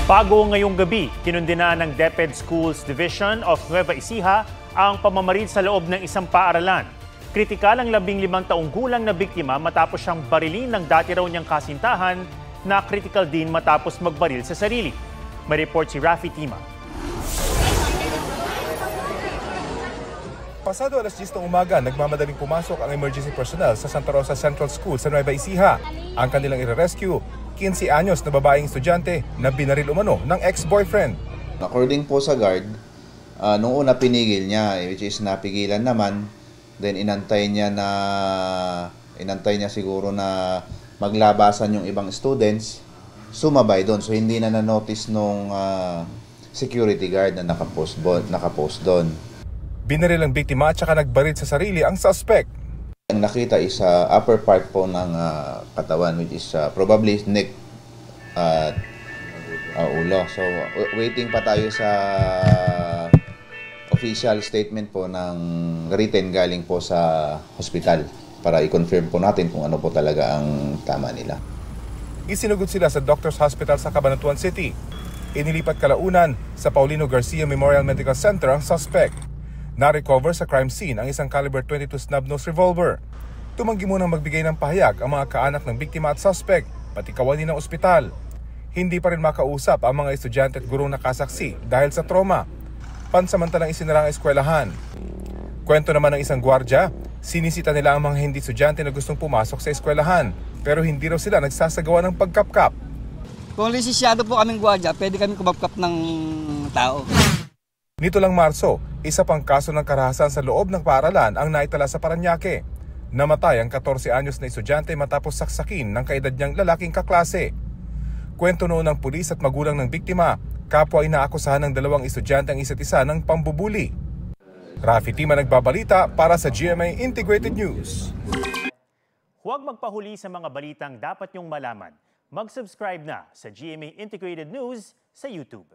Bago ngayong gabi, kinundina ng DepEd Schools Division of Nueva Ecija ang pamamaril sa loob ng isang paaralan. Kritikal ang 15 taong gulang na biktima matapos siyang barilin ng dati raw niyang kasintahan na critical din matapos magbaril sa sarili. May report si Rafi Tima. Pasado alas 10 ng umaga, nagmamadaling pumasok ang emergency personnel sa Santa Rosa Central School sa Nueva Ecija. Ang kanilang i-rescue, 15 anyos na babaeng estudyante na binaril umano ng ex-boyfriend. According po sa guard, nung una pinigil niya, which is napigilan naman, then inantay niya siguro na maglabasan yung ibang students, sumabay doon. So hindi na na-notice nung security guard na nakapost doon. Binaril ang biktima at saka nagbaril sa sarili ang suspect. Ang nakita is upper part po ng katawan, which is probably neck at ulo. So waiting pa tayo sa official statement po ng written galing po sa hospital para i-confirm po natin kung ano po talaga ang tama nila. Isinugod sila sa Doctors Hospital sa Cabanatuan City. Inilipat kalaunan sa Paulino Garcia Memorial Medical Center ang suspect. Na-recover sa crime scene ang isang caliber .22 snub-nose revolver. Tumanggi munang magbigay ng pahayag ang mga kaanak ng biktima at suspect, pati kawani ng ospital. Hindi pa rin makausap ang mga estudyante at gurong nakasaksi dahil sa trauma. Pansamantalang isinara ang eskwelahan. Kwento naman ng isang gwardya, sinisita nila ang mga hindi estudyante na gustong pumasok sa eskwelahan, pero hindi raw sila nagsasagawa ng pagkapkap. Kung lisensyado po kaming gwardya, pwede kami kumapkap ng tao. Nito lang Marso, isa pang kaso ng karahasan sa loob ng paaralan ang naitala sa Parañaque. Namatay ang 14 anyos na estudyante matapos saksakin ng kaedad niyang lalaking kaklase. Kwento noon ng pulis at magulang ng biktima, kapwa inaakusahan ng dalawang estudyante ang isa't isa ng pambubuli. Rafi Tima nagbabalita para sa GMA Integrated News. Huwag magpahuli sa mga balitang dapat niyong malaman. Mag-subscribe na sa GMA Integrated News sa YouTube.